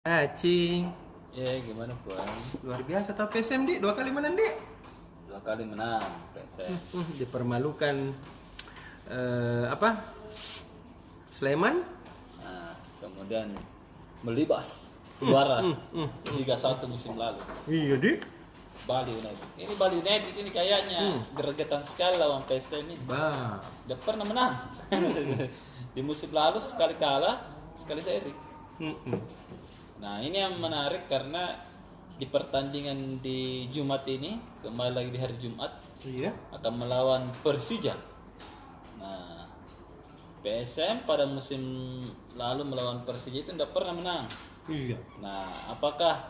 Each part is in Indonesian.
Cing, Ya gimana Puan? luar biasa tau PSM di 2 kali menang di. 2 kali menang PSM. Dipermalukan apa? Sleman. Nah, kemudian melibas juara Liga 1 musim lalu. Iya di. Bali United. Ini Bali United ini kayaknya gregetan sekali lawan PSM ini. Bah. Udah pernah menang. Di musim lalu sekali kalah, sekali seri. Nah, ini yang menarik karena di pertandingan di Jumat ini, kembali lagi di hari Jumat, Iya. akan melawan Persija. Nah, PSM pada musim lalu melawan Persija itu tidak pernah menang. Iya. Nah, apakah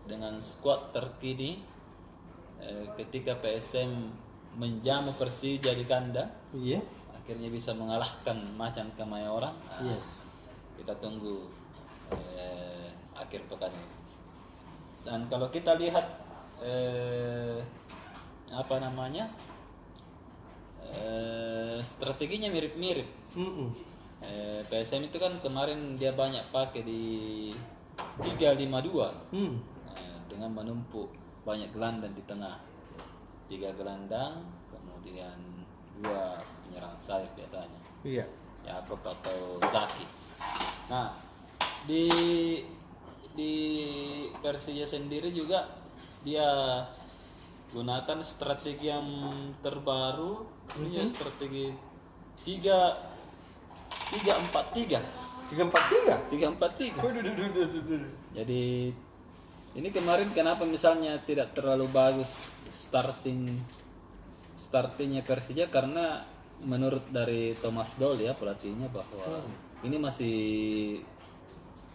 dengan skuad terkini ketika PSM menjamu Persija di kandang, Iya. akhirnya bisa mengalahkan Macan Kemayoran? Nah, Yes. kita tunggu akhir pekan ini. Dan kalau kita lihat apa namanya, strateginya mirip-mirip. PSM itu kan kemarin dia banyak pakai di 3-5-2 dengan menumpuk banyak gelandang di tengah, 3 gelandang kemudian 2 penyerang sayap biasanya, Iya. Yakob atau Zaki. Nah, di Persija sendiri juga dia gunakan strategi yang terbaru. Ini strategi 3-4-3. 3-4-3. 3-4-3. Jadi ini kemarin kenapa misalnya tidak terlalu bagus startingnya Persija, karena menurut dari Thomas Doll ya pelatihnya bahwa ini masih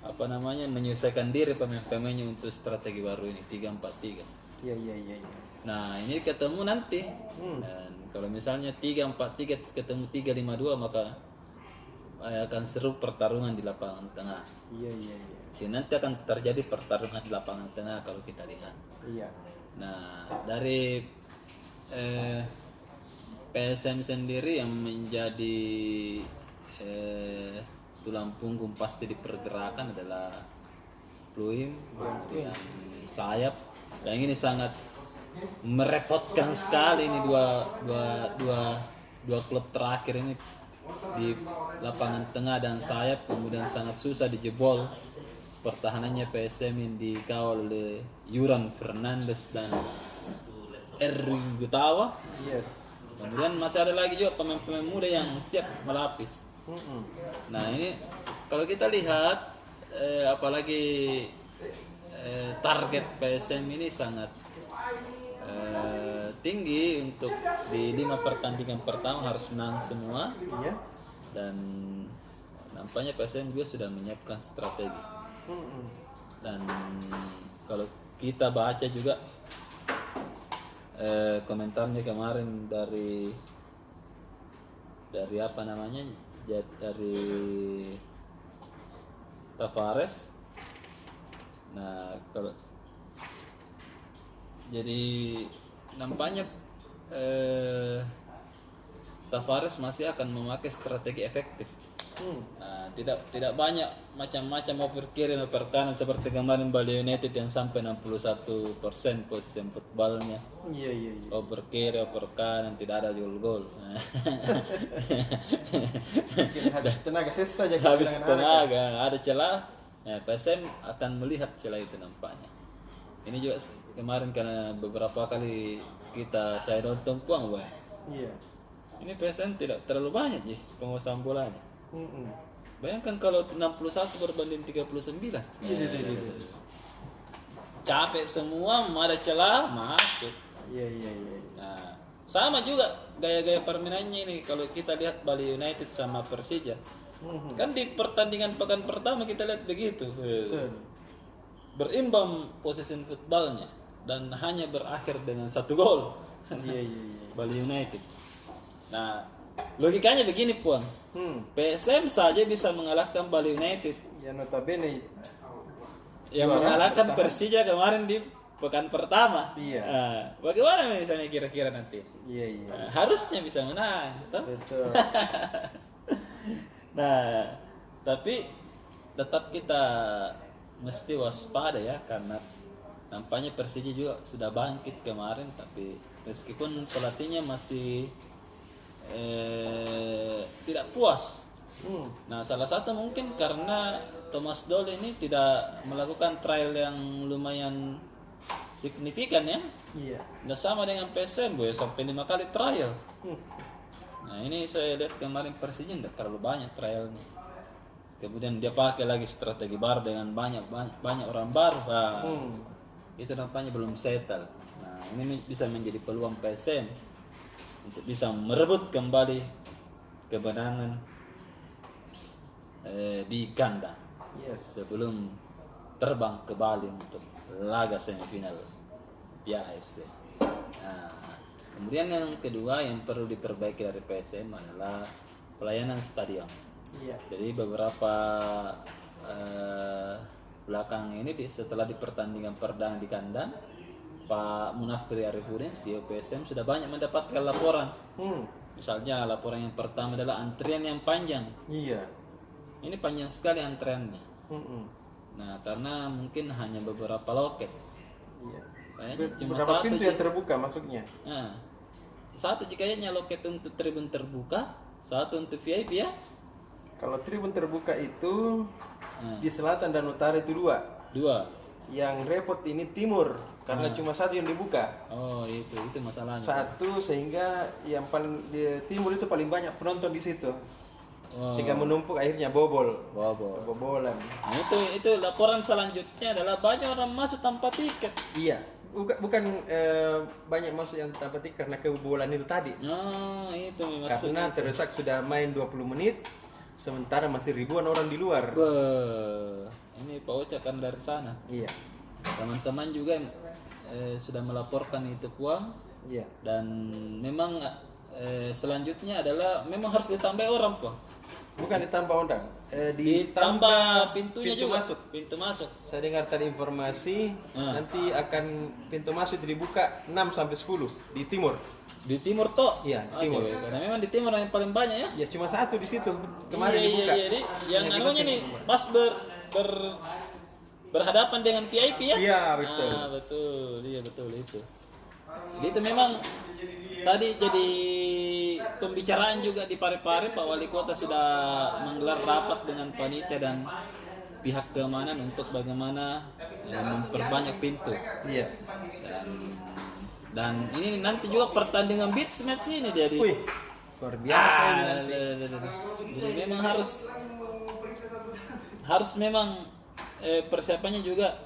apa namanya menyesuaikan diri pemain-pemainnya untuk strategi baru ini 3-4-3. Iya. Nah, ini ketemu nanti. Dan kalau misalnya 3-4-3 ketemu 3-5-2 maka akan seru pertarungan di lapangan tengah. Iya. Jadi nanti akan terjadi pertarungan di lapangan tengah kalau kita lihat. Iya. Nah, dari PSM sendiri yang menjadi tulang punggung pasti di pergerakan adalah Pluim, kemudian sayap. Dan ini sangat merepotkan sekali ini dua klub terakhir ini di lapangan tengah dan sayap, kemudian sangat susah dijebol. Pertahanannya PSM yang dikawal oleh Yuran Fernandes dan Erwin Gutawa. Yes. Kemudian masih ada lagi juga pemain-pemain muda yang siap melapis. Nah, ini kalau kita lihat apalagi target PSM ini sangat tinggi untuk di 5 pertandingan pertama harus menang semua. Iya. Dan nampaknya PSM juga sudah menyiapkan strategi. Dan kalau kita baca juga komentarnya kemarin dari apa namanya, dari Tavares. Nah, kalau jadi nampaknya Tavares masih akan memakai strategi efektif. Nah, tidak banyak macam-macam oper kiri oper kanan seperti kemarin Bali United yang sampai 61% posisi footballnya. Iya. Oper kiri oper kanan tidak ada gol-gol. Habis tenaga saja. Habis tenaga, ada celah. Nah, PSM akan melihat celah itu nampaknya. Ini juga kemarin karena beberapa kali saya nonton Puang, Bang. Iya. Ini PSM tidak terlalu banyak sih penguasaan bolanya. Bayangkan kalau 61 berbanding 39. Iya. Capek semua, ada celah masuk. Iya. Nah, sama juga gaya-gaya permainannya ini kalau kita lihat Bali United sama Persija. Kan di pertandingan pekan pertama kita lihat begitu. Betul. Berimbang posisi footballnya dan hanya berakhir dengan 1 gol. Iya. Bali United. Nah, logikanya begini Puan. PSM saja bisa mengalahkan Bali United. Ya notabene Yang mengalahkan Persija kemarin di pekan pertama. Iya. Nah, bagaimana misalnya kira-kira nanti? Iya. Nah, harusnya bisa menang, toh? Betul. Nah, tapi tetap kita mesti waspada ya, karena nampaknya Persija juga sudah bangkit kemarin, tapi meskipun pelatihnya masih tidak puas. Nah, salah satu mungkin karena Thomas Doll ini tidak melakukan trial yang lumayan signifikan ya. Iya. Nggak sama dengan PSM, boy, sampai 5 kali trial. Nah, ini saya lihat kemarin Persija nggak terlalu banyak trialnya. Kemudian dia pakai lagi strategi baru dengan banyak orang baru. Nah, itu nampaknya belum settle. Nah, ini bisa menjadi peluang PSM untuk bisa merebut kembali kemenangan di kandang. Yes. Sebelum terbang ke Bali untuk laga semifinal Piala AFC. Nah, kemudian yang kedua yang perlu diperbaiki dari PSM adalah pelayanan stadion. Iya. Jadi beberapa belakang ini setelah di pertandingan perdana di kandang, Pak Munafri Arifudin, CEO PSM, sudah banyak mendapatkan laporan. Misalnya laporan yang pertama adalah antrian yang panjang. Iya. Ini panjang sekali antriannya. Nah, karena mungkin hanya beberapa loket. Iya. Kayaknya cuma Berapa satu pintu yang terbuka masuknya? Nah, satu kayaknya loket untuk tribun terbuka, satu untuk VIP ya. Kalau tribun terbuka itu di selatan dan utara itu 2. 2. Yang repot ini timur karena cuma satu yang dibuka. Oh, itu masalahnya. Satu, sehingga yang paling di timur itu paling banyak penonton di situ. Oh. Sehingga menumpuk akhirnya bobolan. Nah, itu laporan selanjutnya adalah banyak orang masuk tanpa tiket. Iya. Bukan banyak masuk yang tanpa tiket karena kebobolan itu tadi. Oh, itu Karena terdesak sudah main 20 menit, sementara masih ribuan orang di luar. Ini Pak Ocha kan dari sana. Iya. Teman-teman juga sudah melaporkan itu Puang. Iya. Dan memang selanjutnya adalah memang harus ditambah orang Puang. Bukan ditambah orang, Ditambah pintunya pintu juga. masuk. Pintu masuk. Saya dengar tadi informasi nanti akan pintu masuk dibuka 6 sampai 10 di timur. Di timur toh? Iya, di timur. Karena memang di timur yang paling banyak ya. Ya cuma satu di situ. Kemarin Iya, dibuka. Iya. Yang anunya nih pas berhadapan dengan VIP ya? Iya, betul. Ah, betul. Iya, betul itu. Jadi itu memang tadi jadi pembicaraan juga di Parepare. Pak Wali Kota sudah menggelar rapat dengan panitia dan pihak keamanan untuk bagaimana memperbanyak pintu. Iya. Dan ini nanti juga pertandingan beach match ini jadi. Wih, luar biasa ini nanti. Jadi memang harus memang persiapannya juga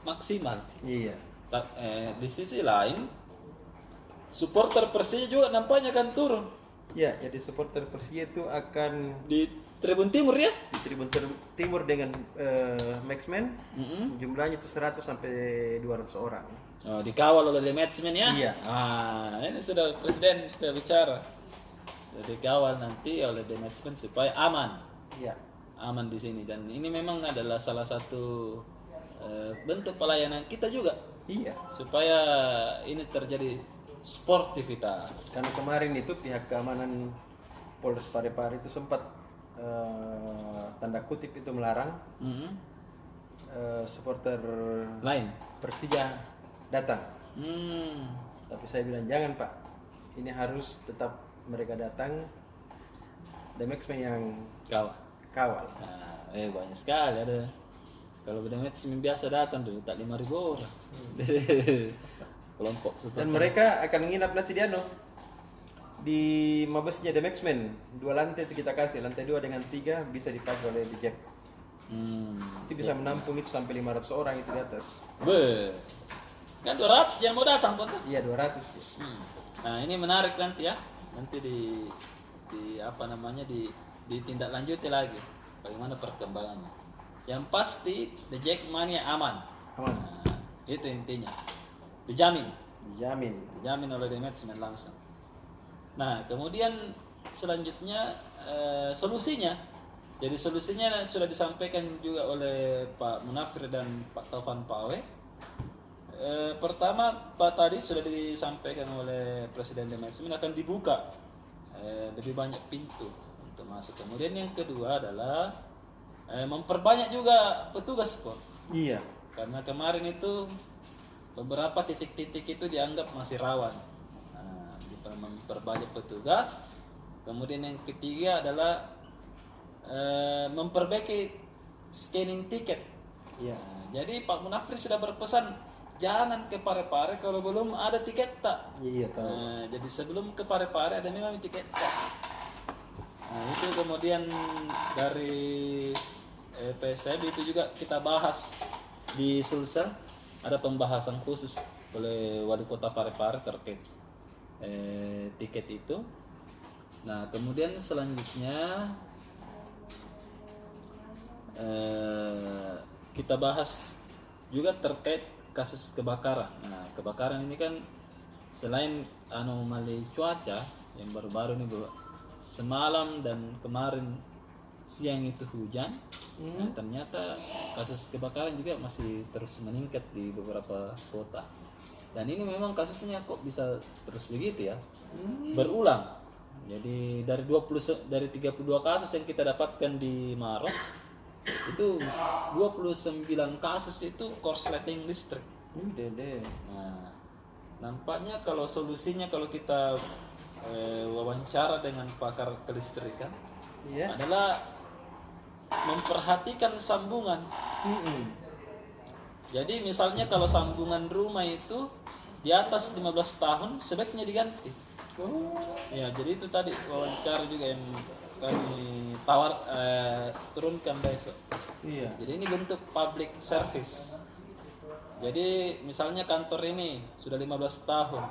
maksimal. Iya. Di sisi lain supporter Persija juga nampaknya akan turun Ya, jadi supporter Persija itu akan di Tribun Timur ya. di Tribun Timur dengan Maxman. Jumlahnya itu 100 sampai 200 orang. Oh, dikawal oleh matchman ya. Iya. Ini sudah presiden sudah bicara. Sudah dikawal nanti oleh the matchman supaya aman. Iya. Aman di sini, dan ini memang adalah salah satu bentuk pelayanan kita juga. Iya. Supaya ini terjadi sportivitas. Karena kemarin itu pihak keamanan Polres Parepare itu sempat tanda kutip itu melarang supporter Lain. Persija datang. Tapi saya bilang jangan Pak, ini harus tetap mereka datang. The Maxman yang kawal. Nah, banyak sekali ada. Kalau beda matchman biasa datang dari tak 5.000 orang. Kelompok seperti. Dan mereka akan menginap nanti di mabesnya The Maxman. 2 lantai itu kita kasih, lantai 2 dengan 3 bisa dipakai oleh The Jack. Itu bisa menampung itu sampai 500 orang itu di atas. Kan 200 yang mau datang Pak. Iya 200. Nah, ini menarik nanti ya. Nanti di apa namanya ditindaklanjuti lagi bagaimana perkembangannya. Yang pasti The Jackmania aman. Nah, itu intinya. Dijamin oleh The Matchman langsung. Nah, kemudian selanjutnya solusinya. Jadi solusinya sudah disampaikan juga oleh Pak Munafir dan Pak Taufan Pawe. Pertama, tadi sudah disampaikan oleh Presiden The Matchman akan dibuka lebih banyak pintu untuk masuk. Kemudian yang kedua adalah memperbanyak juga petugas kok. Iya. Karena kemarin itu beberapa titik-titik itu dianggap masih rawan. Nah, memperbanyak petugas. Kemudian yang ketiga adalah memperbaiki scanning tiket. Iya. Nah, jadi Pak Munafri sudah berpesan jangan ke Parepare kalau belum ada tiket tak. Iya tahu. Nah, jadi sebelum ke Parepare ada memang tiket tak. Nah, itu kemudian dari PSB itu juga kita bahas di Sulsel, ada pembahasan khusus oleh Wali Kota Parepare terkait tiket itu. Nah, kemudian selanjutnya kita bahas juga terkait kasus kebakaran. Nah, kebakaran ini kan selain anomali cuaca yang baru-baru ini semalam dan kemarin siang itu hujan, nah, ternyata kasus kebakaran juga masih terus meningkat di beberapa kota. Dan ini memang kasusnya kok bisa terus begitu ya, berulang. Jadi dari 32 kasus yang kita dapatkan di Maros, itu 29 kasus itu korsleting listrik. Dede. Nah, nampaknya kalau solusinya kalau kita wawancara dengan pakar kelistrikan, Iya. adalah memperhatikan sambungan. Jadi misalnya kalau sambungan rumah itu di atas 15 tahun sebaiknya diganti. Ya, jadi itu tadi wawancara juga yang kami turunkan besok. Iya. Jadi ini bentuk public service. Jadi misalnya kantor ini sudah 15 tahun,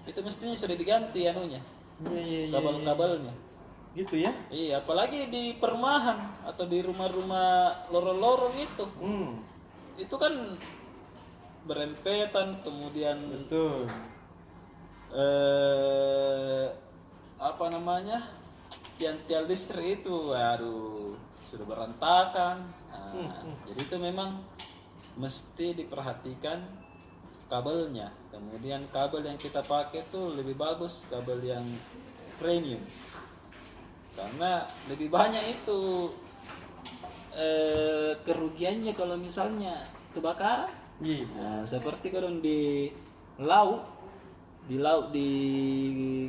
itu mestinya sudah diganti anunya, Iya. kabel-kabelnya. Gitu ya? Iya, apalagi di perumahan atau di rumah-rumah lorong-lorong itu. Itu kan berempetan, kemudian Betul. apa namanya? Tiang-tiang listrik itu aduh sudah berantakan. Nah, jadi itu memang mesti diperhatikan kabelnya. Kemudian kabel yang kita pakai itu lebih bagus kabel yang premium. Karena lebih banyak itu kerugiannya kalau misalnya kebakaran. Iya. Nah, seperti kalau di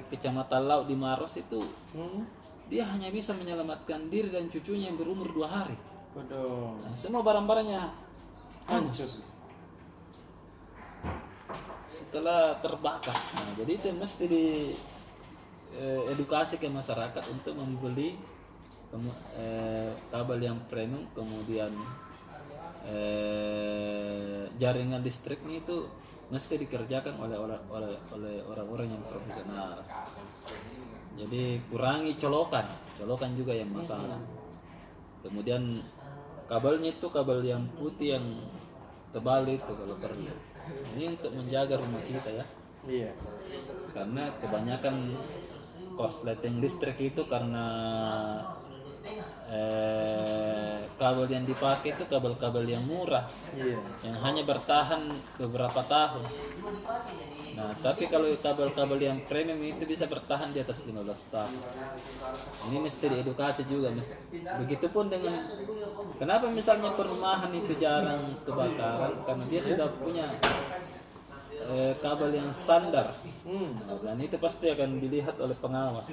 Kecamatan Laut di Maros itu dia hanya bisa menyelamatkan diri dan cucunya yang berumur 2 hari. Kodong. Nah, semua barang-barangnya hangus setelah terbakar. Nah, jadi itu mesti di edukasi ke masyarakat untuk membeli kabel yang premium, kemudian jaringan listriknya itu mesti dikerjakan oleh orang-orang yang profesional. Jadi kurangi colokan juga yang masalah. Kemudian kabelnya itu kabel yang putih yang tebal itu kalau perlu. Ini untuk menjaga rumah kita ya. Iya. Karena kebanyakan korsleting listrik itu karena kabel yang dipakai itu kabel-kabel yang murah, yang hanya bertahan beberapa tahun. Nah, tapi kalau kabel-kabel yang premium itu bisa bertahan di atas 15 tahun. Ini mesti diedukasi juga. Begitupun dengan kenapa misalnya perumahan itu jarang kebakaran, karena dia sudah punya kabel yang standar. Dan itu pasti akan dilihat oleh pengawas.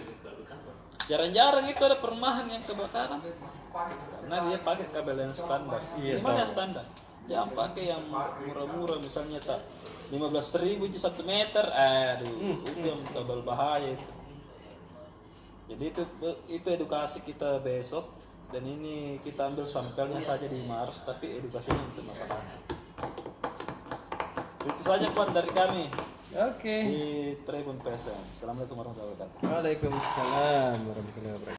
Jarang-jarang itu ada perumahan yang kebakaran karena dia pakai kabel yang standar. Gimana standar? Jangan pakai yang murah-murah, misalnya tak 15.000 di 1 meter. Aduh, itu yang kabel bahaya itu. Jadi itu edukasi kita besok, dan ini kita ambil sampelnya saja di Mars, tapi edukasinya untuk masyarakat. Itu saja Puan dari kami. Oke. Di Tribun PSM. Assalamualaikum warahmatullahi wabarakatuh. Waalaikumsalam warahmatullahi wabarakatuh.